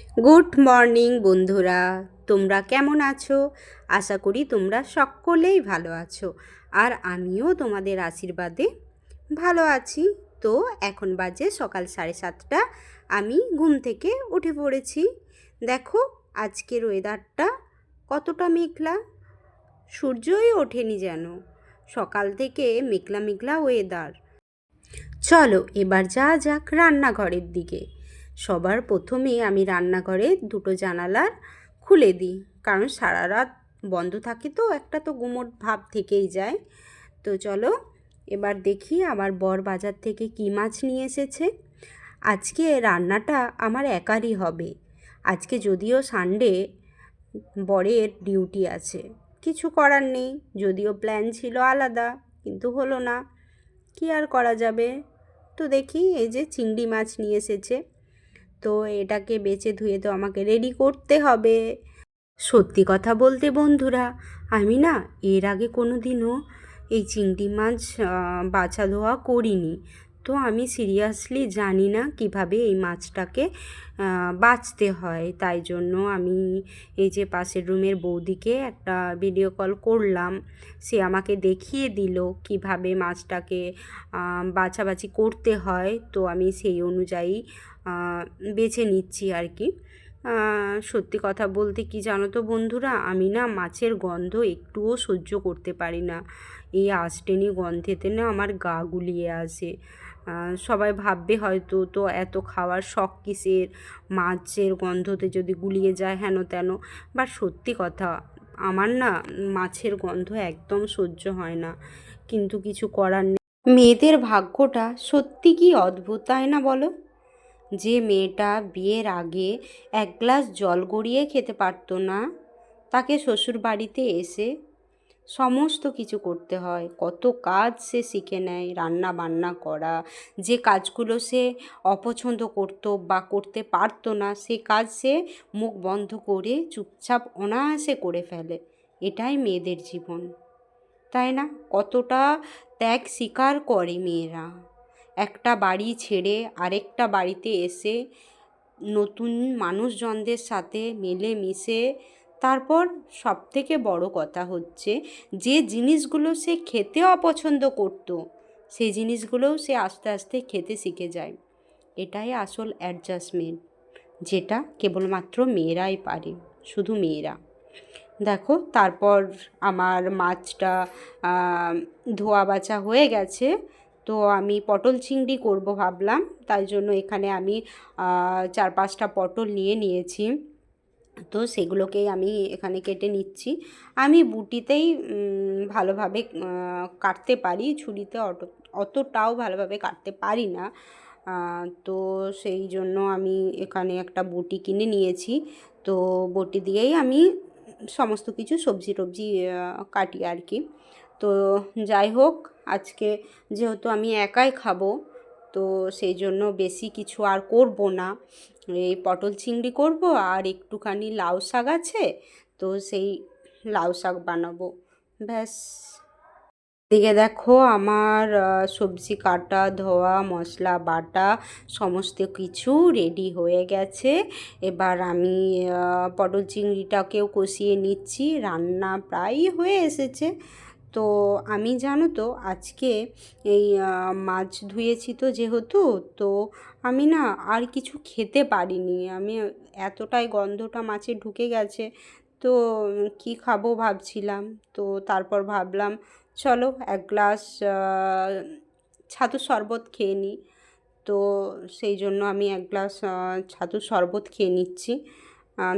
Good morning বন্ধুরা, তোমরা কেমন আছো? আশা করি তোমরা সকলেই ভালো আছো। আর আমিও তোমাদের আশীর্বাদে ভালো আছি। তো এখন বাজে সকাল 7:30। আমি ঘুম থেকে উঠে পড়েছি। দেখো আজকের ওয়েদারটা কতটা মেঘলা, সূর্যই ওঠেনি যেন। সকাল থেকে মেঘলা মেঘলা ওয়েদার। চলো এবার যা যাক রান্নাঘরের দিকে। সবার প্রথমে আমি রান্নাঘরে দুটো জানালার খুলে দিই, কারণ সারা রাত বন্ধ থাকে তো একটা তো গুমোট ভাব থেকেই যায়। তো চলো এবার দেখি আমার বর বাজার থেকে কী মাছ নিয়ে এসেছে। আজকে রান্নাটা আমার একারই হবে। আজকে যদিও সানডে, বরের ডিউটি আছে, কিছু করার নেই। যদিও প্ল্যান ছিল আলাদা, কিন্তু হলো না, কি আর করা যাবে। তো দেখি এই যে চিংড়ি মাছ নিয়ে এসেছে, তো এটাকে বেছে ধুয়ে তো আমাকে রেডি করতে হবে। সত্যি কথা বলতে বন্ধুরা, আমি না এর আগে কোনো দিনও এই চিংড়ি মাছ বাছা ধোয়া করিনি। তো আমি সিরিয়াসলি জানি না কিভাবে এই মাছটাকে বাছতে হয়। তাই জন্য আমি এই যে পাশের রুমের বৌদিকে একটা ভিডিও কল করলাম, সে আমাকে দেখিয়ে দিল কিভাবে মাছটাকে বাছাবাছি করতে হয়। তো আমি সেই অনুযায়ী বেছে নিচ্ছি আর কি। সত্যি কথা বলতে কি জানো তো বন্ধুরা, আমি না মাছের গন্ধ একটুও সহ্য করতে পারি না। এই আঁশটেনি গন্ধেতে না আমার গা গুলিয়ে আসে। সবাই ভাববে হয়তো তো এত খাওয়ার শখ কিসের, মাছের গন্ধতে যদি গুলিয়ে যায় হেন তেন। বা সত্যি কথা, আমার না মাছের গন্ধ একদম সহ্য হয় না, কিন্তু কিছু করার নেই। মেয়েদের ভাগ্যটা সত্যি কি অদ্ভুত, তাই না বলো? যে মেয়েটা বিয়ের আগে এক গ্লাস জল গড়িয়ে খেতে পারতো না, তাকে শ্বশুর বাড়িতে এসে সমস্ত কিছু করতে হয়। কত কাজ সে শিখে নেয়, রান্না বান্না করা। যে কাজগুলো সে অপছন্দ করতো বা করতে পারতো না, সে কাজ সে মুখ বন্ধ করে চুপচাপ অনায়াসে করে ফেলে। এটাই মেয়েদের জীবন, তাই না? কতটা ত্যাগ স্বীকার করে মেয়েরা। একটা বাড়ি ছেড়ে আরেকটা বাড়িতে এসে নতুন মানুষজনদের সাথে মেলে মিশে, তারপর সবথেকে বড় কথা হচ্ছে যে জিনিসগুলো সে খেতে অপছন্দ করত, সেই জিনিসগুলোও সে আস্তে আস্তে খেতে শিখে যায়। এটাই আসল অ্যাডজাস্টমেন্ট, যেটা কেবলমাত্র মেয়েরাই পারে, শুধু মেয়েরা। দেখো তারপর আমার মাছটা ধোয়া বাছা হয়ে গেছে। তো আমি পটল চিংড়ি করব ভাবলাম, তাই জন্য এখানে আমি 4-5টা পটল নিয়ে নিয়েছি। তো সেগুলোকেই আমি এখানে কেটে নিচ্ছি। আমি বুটিতেই ভালোভাবে কাটতে পারি, ছুরিতে অতটাও ভালোভাবে কাটতে পারি না। তো সেই জন্য আমি এখানে একটা বটি কিনে নিয়েছি। তো বটি দিয়েই আমি সমস্ত কিছু সবজি টবজি কাটি আর কি। তো যাই হোক, আজকে যেহেতু আমি একাই খাবো, তো সেই জন্য বেশি কিছু আর করব না। এই পটল চিংড়ি করব, আর একটুখানি লাউ শাক আছে, তো সেই লাউ শাক বানাবো, ব্যাস। দিকে দেখো আমার সবজি কাটা ধোয়া মশলা বাটা সমস্ত কিছু রেডি হয়ে গেছে। এবার আমি পটল চিংড়িটাকেও কষিয়ে নিচ্ছি, রান্না প্রায় হয়ে এসেছে। তো আমি জানো তো আজকে এই মাছ ধুয়েছি তো যেহেতু, তো আমি না আর কিছু খেতে পারিনি। আমি এতটাই গন্ধটা মাছে ঢুকে গেছে, তো কি খাবো ভাবছিলাম। তো তারপর ভাবলাম চলো এক গ্লাস ছাতুর শরবত খেয়ে নিই। তো সেই জন্য আমি এক গ্লাস ছাতুর শরবত খেয়ে নিচ্ছি।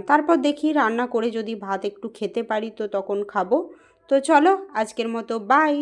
তারপর দেখি রান্না করে যদি ভাত একটু খেতে পারি তো তখন খাবো। তো চলো আজকের মতো বাই।